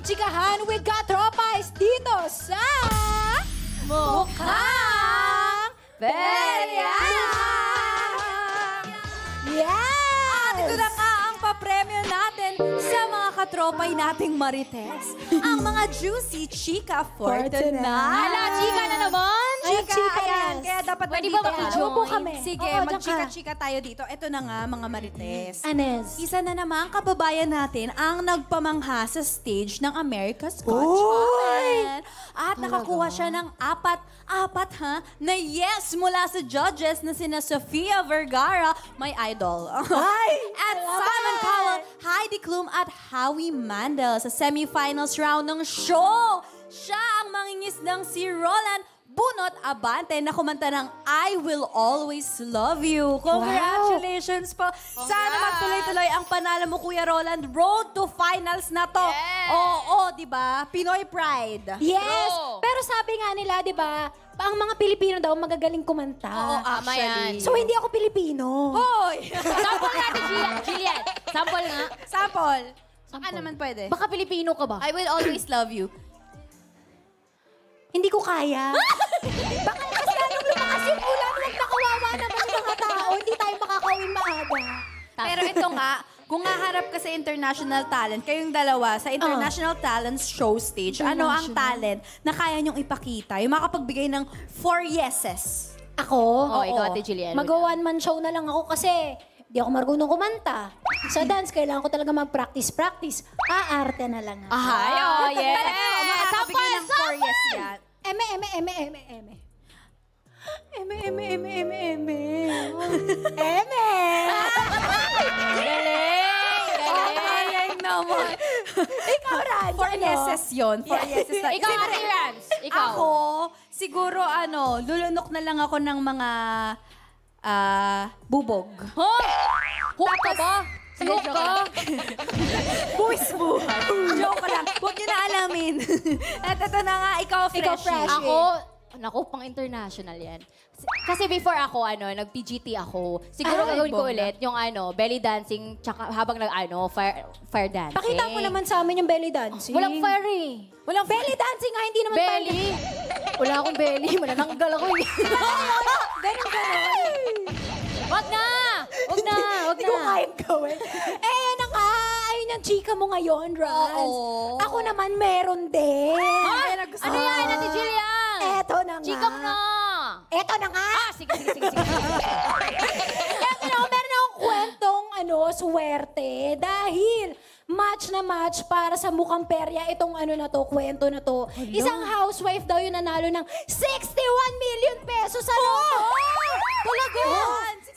chikahan with Katropais dito sa... Mukhang Perya! Yes! At ito na nga ang papremyo natin sa mga katropay nating marites. Ang mga juicy chika for tonight. Hala, chika na naman! Chika, ayan. Yes. Kaya dapat Pwede nandito ba ka. maki-join? Upo kami. Sige, Oo, mag-chika-chika tayo dito. Ito na nga, mga marites. Anes. Isa na naman kababayan natin ang nagpamangha sa stage ng America's Got Talent. At nakakuha siya ng apat na yes mula sa judges na sina Sofia Vergara, my idol. At Simon Cowell, Heidi Klum at Howie Mandel sa semifinals round ng show. Siya ang mangingis ng si Roland Bunot Abante na kumanta ng I Will Always Love You. Congratulations po. Sana magtuloy-tuloy ang panalo mo, Kuya Roland. Road to finals na to. Yes. Oo, di ba? Pinoy Pride. Yes! True. Pero sabi nga nila, di ba, ang mga Pilipino daw magagaling kumanta. Oo, Tama yan. So, hindi ako Pilipino. Hoy! Sample natin, Juliet. Sample nga. Sample. Baka naman pwede. Baka Pilipino ka ba? I Will Always Love You. Hindi ko kaya. Baka mas lalong lumakas yung ulan. Huwag nakawawa naman yung mga tao. Hindi tayo makakawin maaga. Pero ito nga, kung haharap ka sa international talent, kayong dalawa, sa international talent show stage, ano ang talent na kaya nyong ipakita? Yung makapagbigay ng 4 yeses. Ako? Oh, ikaw, Ate Julian. Mag-one man show na lang ako kasi di ako marunong kumanta. Sa dance, kailangan ko talaga mag-practice. Aarte na lang ako. Ay, oh, yes. Makakabigay ng 4 yes yan. Eme. Ay, naman. Ikaw, Rans, 4 yeses yun. 4 yeses. Ikaw, Ate Rans. Ikaw. Ako, siguro lulunok na lang ako ng mga bubog. Huh? Hook ka ba? Hook ka? Buwis buhay. Joke lang. Huwag niyo na alamin. At ito na nga, ikaw, Freshie. Ako, naku, pang international yan. Kasi before ako, nag-PGT ako. Siguro gagawin ko ulit yung belly dancing, tsaka habang fire dancing. Pakita mo naman sa amin yung belly dancing. Walang fire eh. Walang belly dancing nga, hindi naman Belly? Wala akong belly. Manananggal ako eh. Ganon. Wag na! Wag na! Wag Hindi ko na! kayang gawin. Yan na nga. Ayun yung chika mo ngayon, Rans. Oo. Ako naman meron din. Ano yan, Ate Jillian? Eto na nga. Chika mo na! Eto na nga. Sige. Meron akong kwentong swerte. Dahil match na match para sa mukhang perya itong kwento na to. Isang housewife daw yung nanalo ng 61 million pesos sa loto. Talaga?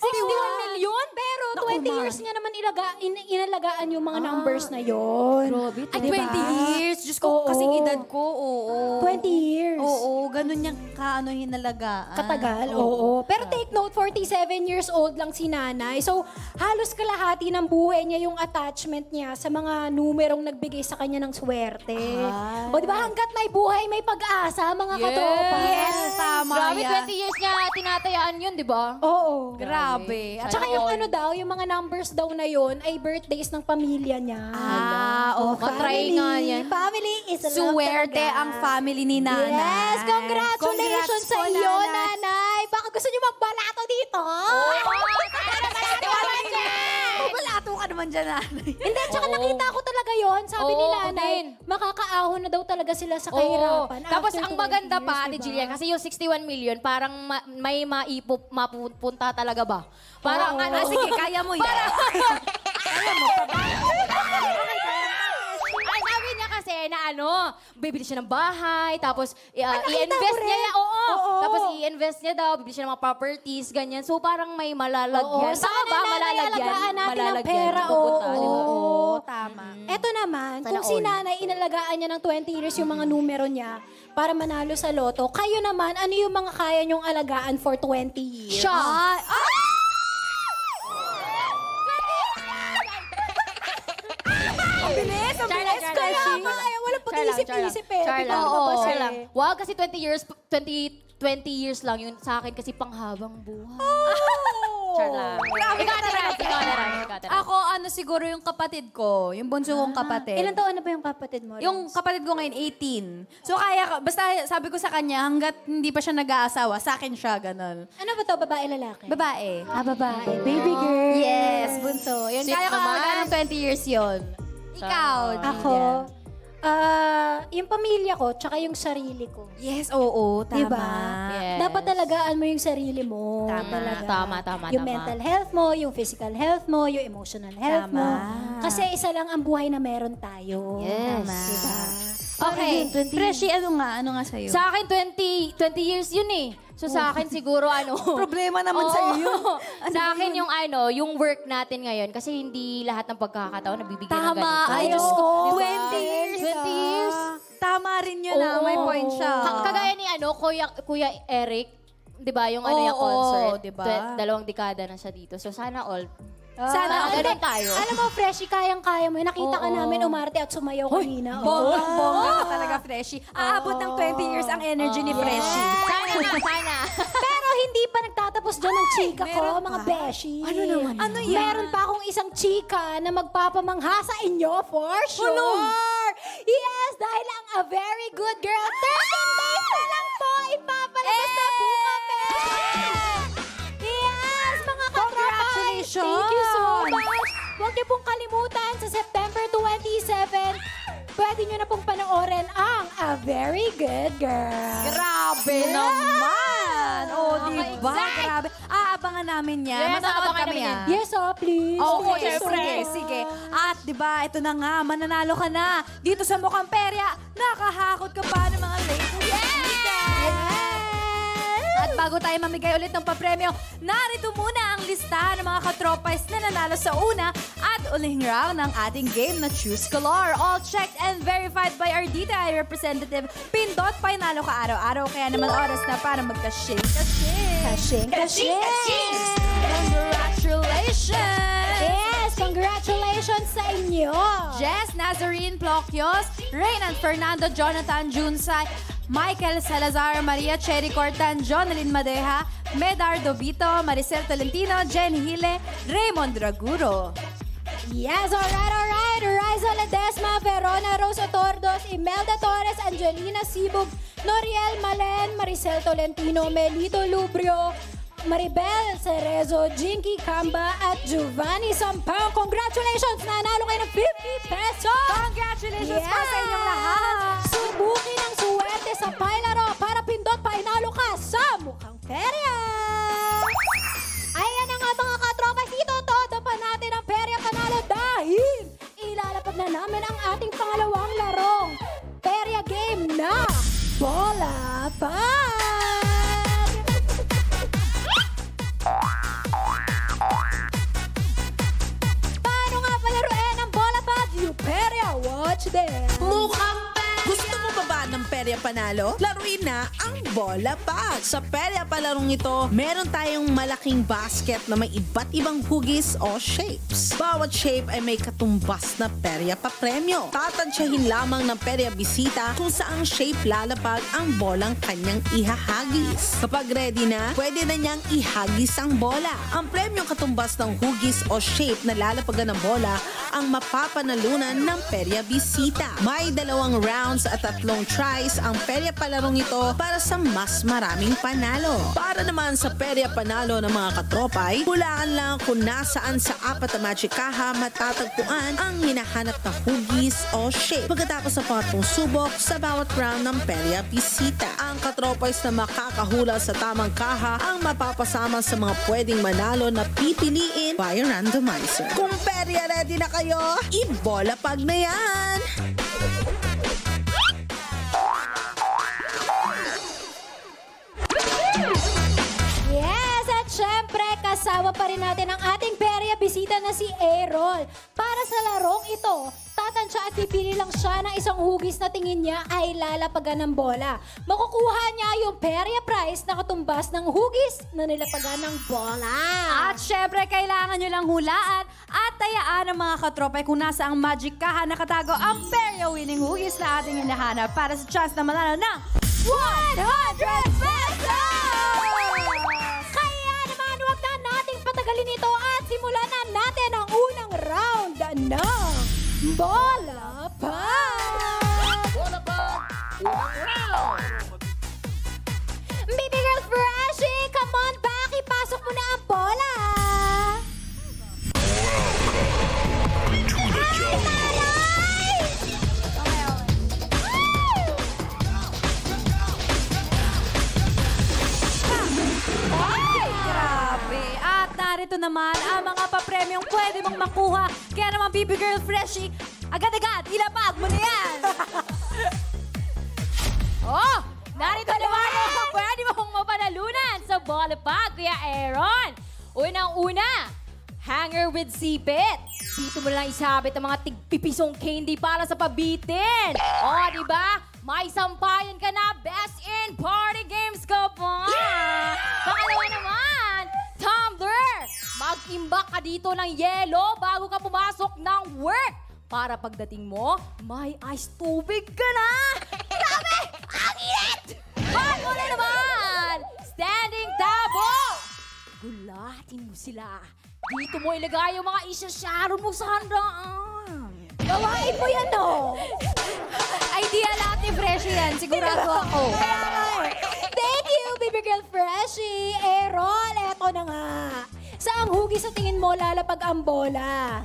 61 million? Pero 20 years niya naman inalagaan yung mga numbers na yon. Grabe, Ay, Diba? 20 years. Diyos ko, kasing edad ko, oo. 20 years. Oo, ganun niyang hinalagaan. Katagal, oo. Pero take note, 47 years old lang si nanay. So, halos kalahati ng buhay niya yung attachment niya sa mga numerong nagbigay sa kanya ng swerte. O, di ba, hanggat may buhay, may pag-asa, mga katropa. Yes, tama Grabe, yan. 20 years niya tinatayaan yun, di ba? Oo. Grabe. At saka yung yung mga numbers daw na yon ay birthdays ng pamilya niya. Matry nga yan. Family is love Suwerte talaga. ang family ni nanay. Yes, congratulations sa po, iyo, nanay. Baka gusto niyo magbalato dito. Balato ka naman dyan, nanay. Hindi, tsaka nakita ko talaga yon. Sabi ni Oo, nanay, din. makakaahon na daw talaga sila sa Oo. kahirapan. Tapos after ang 20 maganda years, pa, Ate diba? Jillian, kasi yung 61 million, parang may mapupunta talaga ba? Parang Sige, kaya mo yan. Ay, sabi niya kasi na bibili siya ng bahay, tapos nakita i-invest ko niya rin. yan. Oo. Oo. Tapos i-invest niya daw, bibili siya ng mga properties, ganyan. So parang may malalagyan. Sana Tama ba? nanay, Malalagyan. alagaan natin ang Malalagyan. pera, Pupunta, di ba? oo. Tama. Eto naman, Sana kung si all. nanay inalagaan niya ng 20 years yung mga numero niya para manalo sa loto, kayo naman, ano yung mga kaya niyong alagaan for 20 years? Siya. Ang bilis, ang Charla, bilis. Charla, Kaya Charla. nga, walang pag-iisip-isip eh. Charla. Biglang Oo, lumabas Charla. eh. Wow, kasi 20 years lang yun sa akin kasi panghabang buhay. Char lang. Ikaw, Ate Raz. Ako, siguro yung kapatid ko. Yung bunso kong kapatid. Ilan taon na ba yung kapatid mo? Yung kapatid ko ngayon, 18. So basta sabi ko sa kanya, hanggat hindi pa siya nag-aasawa, sa akin siya, ganun. Ano ba to? Babae, lalaki? Babae. Babae. Baby girl. Yes, bunso. Yun, Sweet kaya ko naman. magana ng 20 years yun. Ikaw, Ako, yung pamilya ko, tsaka yung sarili ko. Yes, oo, tama. Diba? Yes. Dapat talagaan mo yung sarili mo. Tama. Talaga. Tama. Yung mental health mo, yung physical health mo, yung emotional health Tama. mo. Kasi isa lang ang buhay na meron tayo. Yes. Tama. Diba? Okay. Freshie, ano nga sa'yo? Sa akin, 20 years yun eh. So sa akin siguro Problema naman sa'yo yun. Sa akin yung work natin ngayon kasi hindi lahat ng pagkakataon nabibigyan ng ganito. Tama. Ay, Diyos ko. Diba? 20 years. 20 years. Tama rin yun may point siya. Kagaya ni Kuya Eric, 'di ba, yung yung Oo, concert, diba? 2 dekada na siya dito. So sana all Sana ganun tayo. Alam mo, Freshie, kayang-kaya mo. Nakita ka namin umarte at sumayaw kanina. Bonggang-bongga ka talaga, Freshie. Aabot ng 20 years ang energy ni Freshie. Sana. Pero hindi pa nagtatapos dyan ang chika ko, Meron mga pa? beshi. Ano naman? Ano yan? Meron pa akong isang chika na magpapamangha sa inyo for sure. Yes, dahil ang A Very Good Girl, 13 days na lang po, ipapalabas na po kami. Yes, mga Congratulations! Thank you so much. Huwag niyo pong kalimutan sa September 27, pwede niyo na pong panoorin ang A Very Good Girl. Grabe naman! Oh, diba? Exact. Grabe. Aabangan namin yan. Yes, Manonood aabangan kami, namin yan. Yes, please. Oo, Yes, sige. At diba, ito na nga, mananalo ka na. Dito sa Mukhang Perya, nakahakot ka pa ng mga latest. Yes! At bago tayo mamigay ulit ng papremyo, narito muna ang lista ng mga katropais na nanalo sa una at uling round ng ating game na Choose Color. All checked and verified by our DTI representative. Pindot, panalo ka araw-araw. Kaya naman oras na para magka-shing. Kashing! Congratulations! Yes, congratulations sa inyo. Jess Nazarene Plocchios, Reynan Fernando Jonathan Junsay, Michael Salazar, Maria Cherry Cortan, Jonalyn Madeja, Medardo Vito, Maricel Tolentino, Jenny Hile, Raymond Draguro. Yes, alright. Riza Ledesma, Verona Rose Otordos, Imelda Torres, Angelina Sibog, Noriel Malen, Maricel Tolentino, Melito Lubrio, Maribel Cerezo, Jinky Camba, at Giovanni Sampang. Congratulations! Nanalo kayo ng 50 pesos! Congratulations po sa inyong lahat! Subukin ang suwerte sa Pailaro para pindot painalo ka sa Mukhang Perya! Ayan na nga mga katropa, dito todo pa natin ang Perya Panalo dahil ilalapag na namin ang ating pangalawang larong Perya Game na Bola Pag! Paano nga palaruin ang Bola Pag? You Perya, watch this! Gusto mo ba ba ng Perya Panalo? Laruin na ang Bola Pag. Sa Perya Palarong ito, meron tayong malaking basket na may iba't ibang hugis o shapes. Bawat shape ay may katumbas na perya pa premyo. Tatansyahin lamang ng perya bisita kung saang shape lalapag ang bolang kanyang ihahagis. Kapag ready na, pwede na niyang ihagis ang bola. Ang premyong katumbas ng hugis o shape na lalapagan ng bola ang mapapanalunan ng perya bisita. May 2 rounds at 3 tries ang Perya Palarong ito para sa mas maraming panalo. Para naman sa Perya Panalo ng mga katropay, hulaan lang kung nasaan sa 4 na magic kaha matatagpuan ang hinahanap na hugis o shape. Pagkatapos ng pangatlong subok sa bawat round ng Perya Bisita, ang katropays na makakahula sa tamang kaha ang mapapasama sa mga pwedeng manalo na pipiliin by randomizer. Kung Perya ready na kayo, ibola pag na yan! Yes, at syempre, kasama pa rin natin ang ating perya bisita na si Errol. Para sa larong ito, tatansya at pipili lang siya ng isang hugis na tingin niya ay lalapagan ng bola. Makukuha niya yung perya prize na katumbas ng hugis na nilapagan ng bola. At syempre, kailangan nyo lang hulaan at tayaan ng mga katropay kung nasa ang magic kaha nakatago ang Perya winning hugis na ating hinahanap para sa chance na manalo ng 100 pesos! Kaya naman, huwag na nating patagalin ng Bola Pag! Bola Pag! Unang round! Baby girl Freshie, come on back! Ipasok mo na ang bola! Grabe. At narito naman ang mga papremyong pwede mong makuha. Kaya naman, Baby Girl Freshie, agad-agad, ilapag mo na yan. Oh! Narito naman ang pwede mong mapanalunan sa Bola Pag, Kuya Aaron. Unang-una, hanger with sipit. Dito mo lang isabit ang mga tigpipisong candy para sa pabitin. Oh, di ba? May sampayan ka na. Best in party games ka pa. Pangalawa naman, tumbler. Mag-imbak ka dito ng yelo bago ka pumasok ng work. Para pagdating mo, may ice tubig ka na. Grabe! Ang init! Bago na naman, standing tabo. Gulatin mo sila. Dito mo ilagay yung mga isasyaro mo sa handaan. Gawain mo yan, no? Idea lahat ni Freshie yan. Sigurado ako. Thank you, Baby Girl Freshie. Aaron, eto na nga. Saang hugis sa tingin mo lalapag ang bola?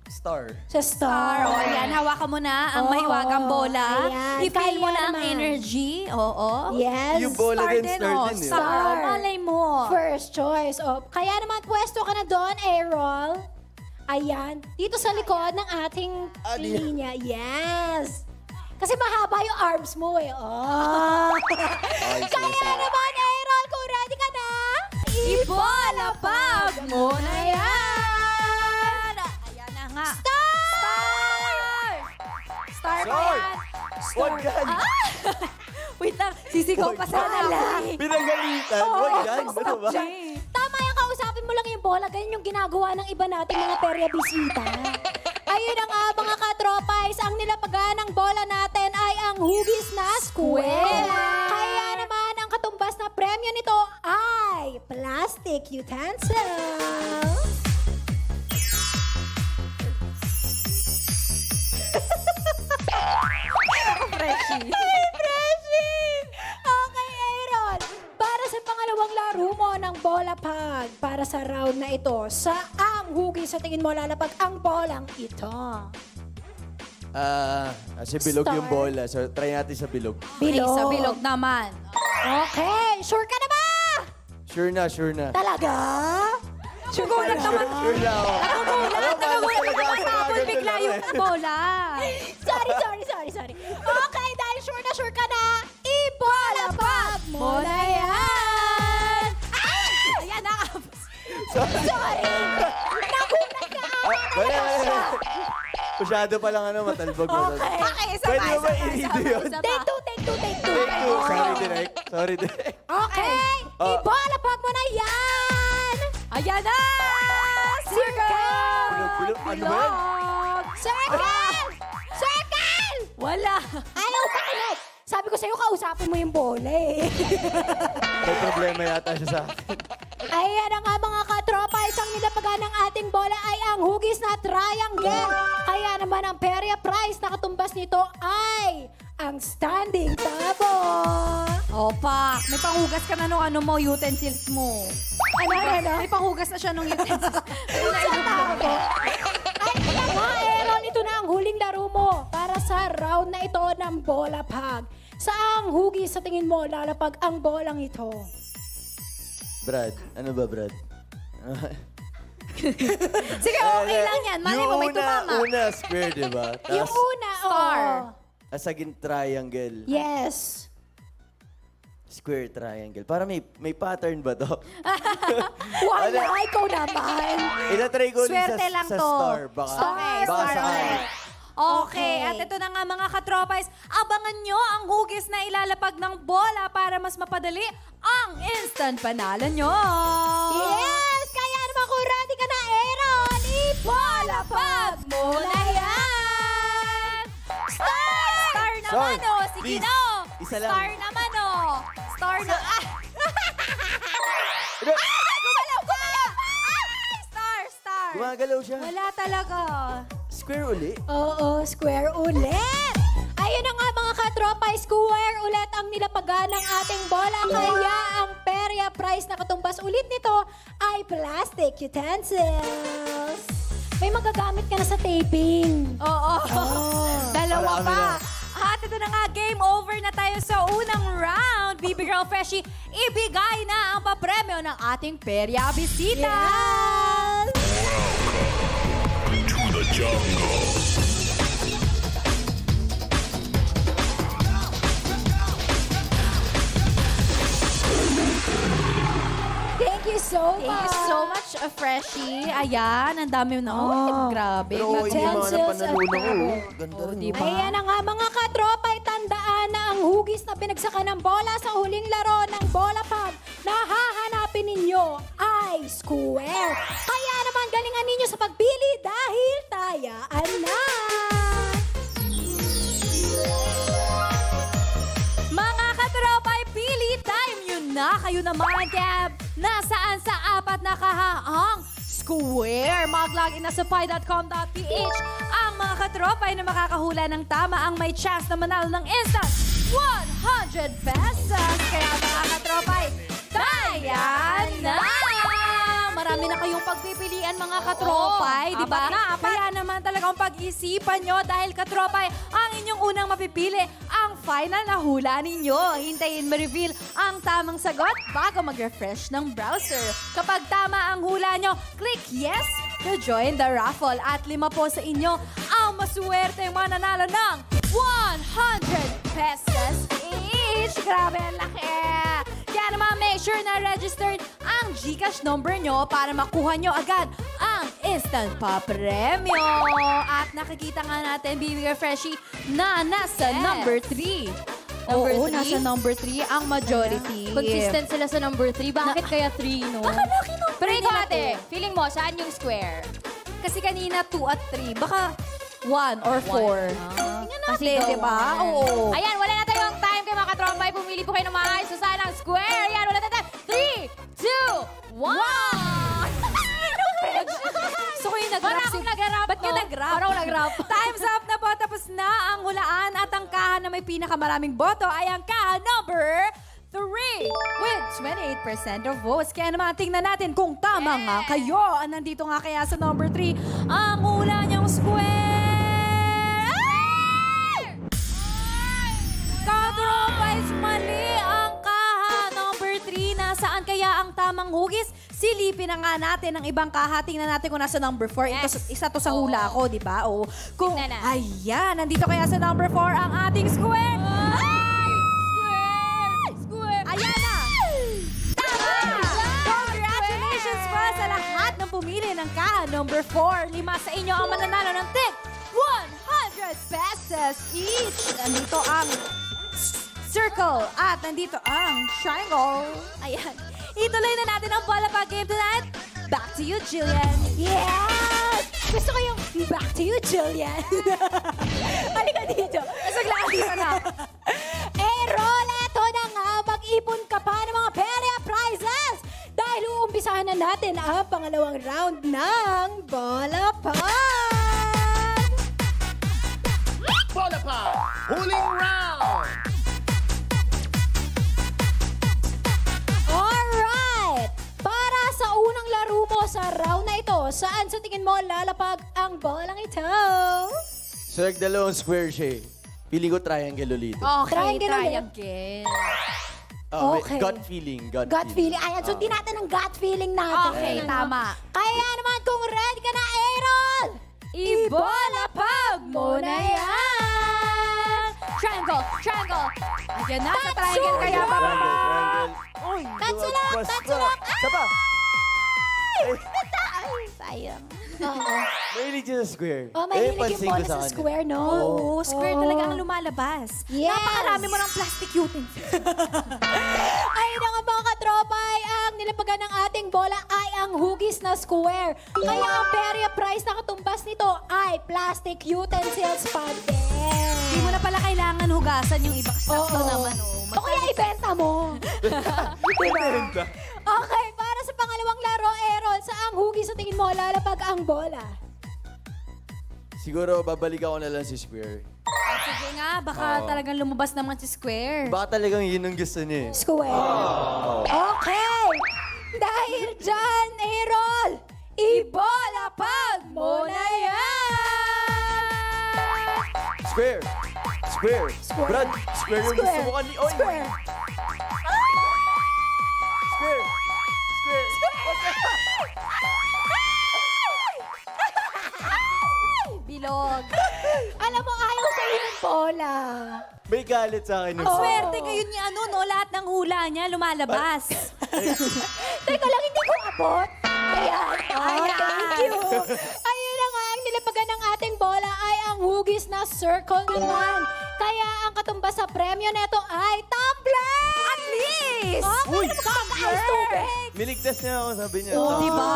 Star. Sa star. O, ayan, hawakan mo na ang Oo. mahiwagang bola. Ayan, I-feel mo kaya na ang naman. energy. Oo. Yes. Yung bola Star din, din, star oh. din eh. Star. O, malay mo. First choice. Oh, kaya naman pwesto ka na doon, Aaron. Ayan. Dito sa likod ng ating linya. Yes. Kasi mahaba yung arms mo eh. Oh. Kaya naman, Aaron, kung ready ka na, Ibolapag mo na yan! Ayan na nga. Star! Star ba Star! yan? Huwag yan! Wait lang, sisigaw pa sana lang. Pinagalitan! Huwag yan! Ano ba? Tama yung kausapin mo lang yung bola. Ganyan yung ginagawa ng iba nating mga perya bisita. Ayun na nga mga katropais, ang nilapagan ng bola natin ay ang hugis na square. Kaya naman ang katumbas na premyo nito ay plastic utensil. Freshie. Ay, Freshie! Okay, Aaron. Para sa pangalawang laro mo ng bola pag, para sa round na ito, saang hugis sa tingin mo lalapag ang bolang ito? Kasi bilog Star. yung bola. So, try natin sa bilog. Okay, sa bilog naman. Okay, sure ka na ba? Sure na, sure na. Talaga? Nagulat naman. Sure na ako. Nagulat naman tapos bigla yung bola. Sorry. Okay, dahil sure ka na, ibolapag mo na yan! Ayan, nakapos. Sorry! Nagulat ka Wala. Masyado pa lang matalbog. Okay. Okay, isa Pwede pa, mo isa ba pa, i-redo isa pa, yun? isa pa. Take two. Sorry, direct. Sorry, direct. Okay, ibolapag mo na yan! Ayan na! Bilog. Ano ba yan? Circle! Wala. Ayaw tayo! Sabi ko sa'yo, kausapin mo yung bola eh. May problema yata siya sa akin. Ayan na nga mga katropa, isang nilapagan ng ating bola ay ang hugis na triangle. Kaya naman ang perya prize na katumbas nito ay ang standing tabo. Opa, may panghugas ka na nung utensils mo. Ano? May panghugas na siya nung utensils. Sa tabo. Ay, kaya nga, Aaron, ito na ang huling laro mo para sa round na ito ng bola pag. Saang hugis sa tingin mo lalapag ang bolang ito? Brad, ano ba, Brad? Sige, okay lang yan. Mali mo, may tumama. Una, square, di ba? Yung Tapos, una, Star. asagin triangle. Yes. Square triangle. Para may pattern ba to? Wala, ikaw naman. Itatry ko ulit Swerte lang sa to. star. Baka, Okay, baka star sakali. ulit. Okay, at ito na nga mga katropais, abangan nyo ang hugis na ilalapag ng bola para mas mapadali ang instant panalo nyo. Yes! Kaya naman kung ready ka na, Aaron, ibolapag mo na yan! Star naman, Star, oh. Sige please. na, oh. Isa lang. Star naman, oh. Star na. Gumalaw ka! Star! Gumagalaw siya. Wala talaga. Square uli. Oo, square ulit! Ayun na nga mga katropa, square ulit ang nilapagan ng ating bola. Kaya ang perya prize na katumbas ulit nito ay plastic utensils. May magagamit ka na sa taping. Oo. Dalawa Marami pa. na. At ito na nga, game over na tayo sa unang round. Baby Girl Freshie, ibigay na ang papremyo ng ating perya bisita. Yes! To the jungle. Thank you so much. Thank you so much, Freshie. Ayan, ang dami na. Oh, grabe. Pero hindi mga Utensils napanalunan at- ko. Ganda rin. Di ba? Ayan na nga mga katropa, tandaan na ang hugis na binagsakan ng bola sa huling laro ng bola pag na hahanapin ninyo ay square. Kaya naman galingan ninyo sa pagpili dahil tayaan na. Mga katropa, pili time yun na. Kayo naman, Gab. Nasaan sa apat na kahaang square? Mag-login na sa pi.com.ph. Ang mga katropa ay na makakahula ng tama ang may chance na manalo ng instant 100 pesos. Kaya mga katropa, tayan na! Marami na kayong pagpipilian mga katropay, di ba? apat na, apat. Kaya naman talagang pag-isipan nyo dahil katropay, ang inyong unang mapipili, ang final na hula ninyo. Hintayin ma-reveal ang tamang sagot bago mag-refresh ng browser. Kapag tama ang hula nyo, click yes to join the raffle. At 5 po sa inyo ang maswerte yung mananalo ng 100 pesos each. Grabe, ang laki! Kaya naman, make sure na registered ang GCash number nyo para makuha nyo agad ang instant pa-premyo. At nakikita nga natin, Baby Girl Freshie, na nasa number 3. Number Oo, three? nasa number 3 ang majority. Consistent sila sa number 3. Bakit kaya 3, no? Baka lucky number Pero ikaw, nila ate, to. feeling mo, saan yung square? Kasi kanina 2 at 3. Baka 1 or 4. Tingnan natin, Kasi di ba? daw, Oo. Ayan, wala na tayong time kay mga katrompay. Pumili po kayo ng maayos. So, saan ang square? Ayan, wala na tayo. 3, 2, 1! So, kayo nag-rap. Para akong nag-rap, Ba't ka no? nag-rap? Para akong nag-rap. Time's up na po. Tapos na ang hulaan at ang kaha na may pinakamaraming boto ay ang kaha number 3 with 28% of votes. Kaya naman tingnan natin kung tama nga kayo. Nandito nga kaya sa number 3 ang hula niyang square. Ay! Katropais, mali ang kaha number 3. Nasaan kaya ang tamang hugis? Silipin na nga natin ang ibang kaha. Tingnan natin kung nasa number 4. Ito, isa to sa hula ko, di ba? O, kung, Tingnan na. ayan, nandito kaya sa number 4 ang ating square. Ay! Square! Ayan na! Tama! Congratulations po sa lahat ng pumili ng kaha number 4. 5 sa inyo ang mananalo ng tip 100 pesos each. Nandito ang circle at nandito ang triangle. Ayan. Ituloy na natin ang bola pa game tonight. Back to you, Jillian. Yes! Gusto ko yung back to you, Jillian. Halika dito. Nasaglaan dito na. Aaron, eto na nga. Mag-ipon ka pa ng mga perya prizes. Dahil uumpisahan na natin ang pangalawang round ng Bola Pag! Bola pa! Huling round! Alright! Para sa unang laro mo sa round na ito, saan sa tingin mo lalapag ang bolang ito? So, dalawang square siya eh. Feeling ko triangle ulit. Okay, Triangle ulit. triangle. Oh, Okay. Gut feeling. Gut feeling. Ayan, sundin natin ang gut feeling natin. Okay, Ano? tama. Kaya naman kung ready ka na, Aaron! Ibola pag mo na yan! Triangle! Triangle! Ayan na, sa triangle kaya pa. Triangle. Uy, Tatsulak! basta. Tatsulak! Isa pa. Ay, sayang. Oo. Mahilig siya sa square. Oh, mahilig yung pansin ko bola sa kanya. square, no? Oo, square Oo. talaga ang lumalabas. Yes. Napakarami mo ng plastic utensils. Ay, nga mga katropay, ang nilapagan ng ating bola ay ang hugis na square. Kaya ang perya prize na katumbas nito ay plastic utensils pa din. Hindi mo na pala kailangan hugasan yung iba. Sakto Oo. naman, O kaya ibenta mo. Ibenta. Okay, para sa pangalawang laro, Aaron, Saang hugis sa tingin mo lalapag ang bola? Siguro babalik ako na lang si Square. Sige nga, baka talagang lumabas naman si Square. Baka talagang yun ang gusto niya eh. Square. Okay. Dahil dyan, Errol, ibolapag mo na yan! Square! Square! Brad, Square yung gusto mo kanina. Oy! Square. Square! Square! Bilog. Alam mo, ayaw sa'yo ng bola. May galit sa akin. Ang swerte kayo ni ano, no? Lahat ng hula niya lumalabas. Teka lang, hindi ko abot. Ayan. Thank you. Ayun na nga, ang nilapagan ng ating bola ay ang hugis na circle naman. Kaya ang katumbas sa premyo neto ay tumbler! At least! Okay, tumbler! Tubig. Niligtas niya ako, sabi niya. Oh, di ba?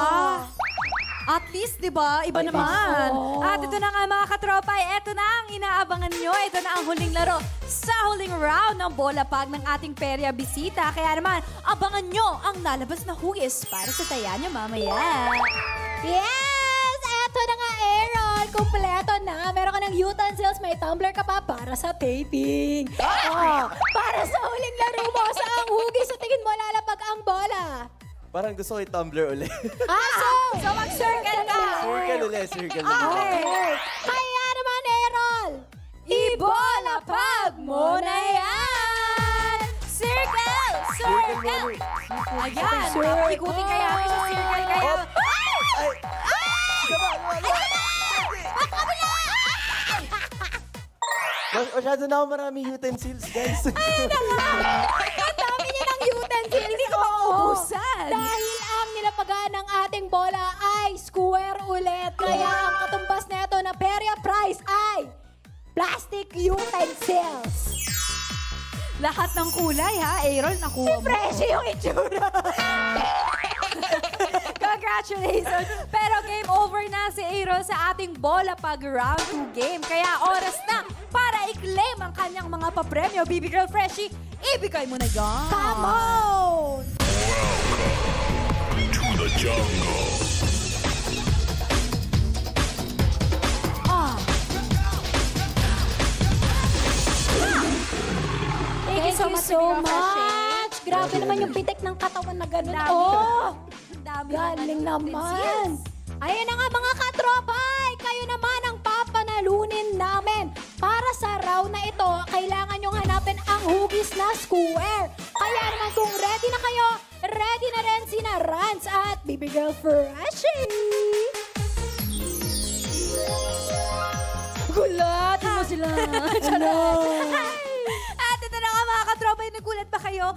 At least, di ba? Iba naman. oo. At ito na nga mga katropay, ito na ang inaabangan nyo. Ito na ang huling laro sa huling round ng bola pag ng ating perya bisita. Kaya naman, abangan nyo ang lalabas na hugis para sa taya nyo mamaya. Yes! Eto na nga, Aaron. Kumpleto na. Meron ka ng utensils, may tumbler ka pa para sa taping. Oh, para sa huling laro mo, sa ang hugis sa tingin mo lalapag ang bola. Parang gusto ko i-tumbler ulit. So mag-circle ka. Circle ulit, circle ulit. Okay. Kaya naman, Errol, ibolapag mo na yan! Circle! Circle! Ayan! Ikutin kaya ako sa circle kaya. Masyado na ako maraming utensils, guys. Ang dami niya ng utensils. Hindi ko mauubusan. Dahil ang nilapagan ng ating bola ay square ulit. Kaya ang katumbas nito na perya prize ay plastic utensils. Lahat ng kulay ha, Aaron, nakuha mo. Fresh yung itsura. Congratulations! Pero game over na si Aaron sa ating bola pag round 2 game. Kaya oras na para i-claim ang kanyang mga papremyo. Baby Girl Freshie, ibigay mo na yan. Come on! To the jungle. Thank you so much. Grabe naman yung pitik ng katawan na gano'n. Oh! Ang dami Galing naman. naman. Ayun na nga mga katropay, kayo naman ang papanalunin namin. Para sa round na ito, kailangan nyong hanapin ang hugis na square. Kaya naman kung ready na kayo, ready na rin sina Rans at Baby Girl Freshie. Gulat mo sila. At ito na nga mga katropay, nagulat pa kayo?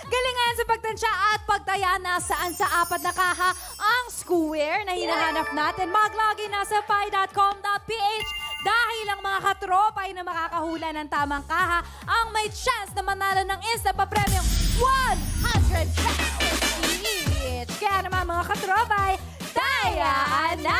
Galingan sa pagtansya at pagtaya na saan sa apat na kaha ang square na hinahanap natin. Mag-login na sa pi.com.ph dahil ang mga katropay na makakahula ng tamang kaha ang may chance na manalo ng instant pa-premium 100 pesos each. Kaya naman mga katropay, tayaan na!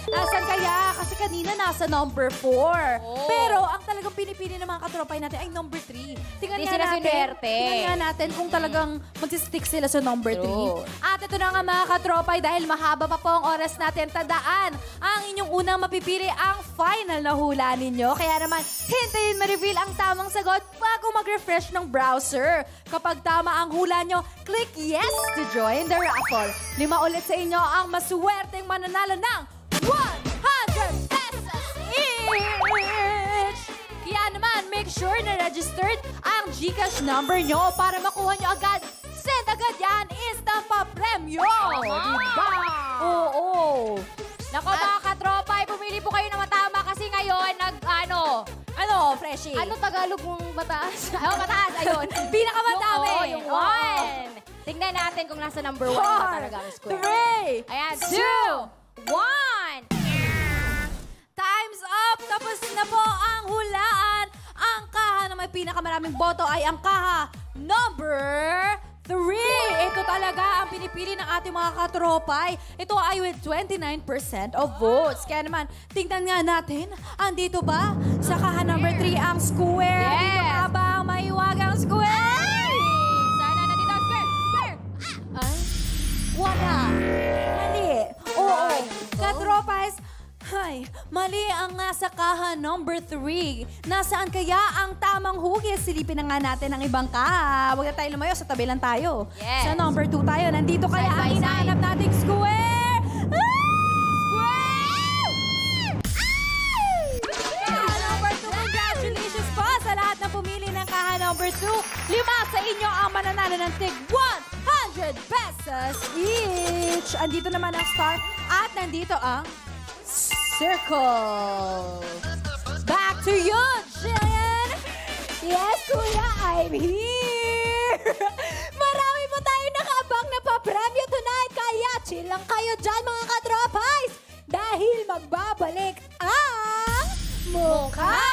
Nasaan kaya? Kasi kanina nasa number 4. Pero ang talagang pinipili ng mga katropay natin ay number 3. Tingnan Hindi nga sila natin. sinwerte. Tingnan nga natin kung talagang magsistick sila sa number 3. True. At ito na nga mga katropay, dahil mahaba pa po ang oras natin, tandaan, ang inyong unang mapipili ang final na hula ninyo. Kaya naman, hintayin ma-reveal ang tamang sagot bago mag-refresh ng browser. Kapag tama ang hula nyo, click yes to join the raffle. 5 ulit sa inyo ang maswerteng mananalo ng 100 pesos each! Kaya naman, make sure na registered ang GCash number nyo para makuha nyo agad. Send agad yan, instant pa premyo! Diba? Oo. Nako mga katropay, pumili po kayo na matama kasi ngayon Ano, Freshie? ano Tagalog mong mataas? Oh, mataas, ayun. Pinakamadami. Yung one. Tingnan natin kung nasa number 1 na talaga ang square. 3, Ayan, 2, 1. Time's up! Tapos na po ang hulaan. Ang kaha na may pinakamaraming boto ay ang kaha number 3. Ito talaga ang pinipili ng ating mga katropay. Ito ay with 29% of votes. Kaya naman, tingnan nga natin, andito ba sa kaha number 3 ang square? Yes. Dito nga ba ang mahiwagang square? Sana nandito ang square. Square! Ay. Wala. Mali. Oo. Katropais, mali ang nasa kaha number 3. Nasaan kaya ang tamang hugis? Silipin na nga natin ang ibang kaha. Huwag na tayo lumayo, sa tabi lang tayo. Yes. Sa number 2 tayo. Nandito kaya Side by ang side. hinahanap nating square. Kaha number 2, congratulations po sa lahat na pumili ng kaha number 2. 5 sa inyo ang mananalo ng tig 100 pesos each. Andito naman ang star at nandito ang circle. Back to you, Jillian. Yes, kuya, I'm here! Marami pa tayong nakaabang na pa-premyo tonight, kaya chill lang kayo dyan mga katropais! Dahil magbabalik ang Mukha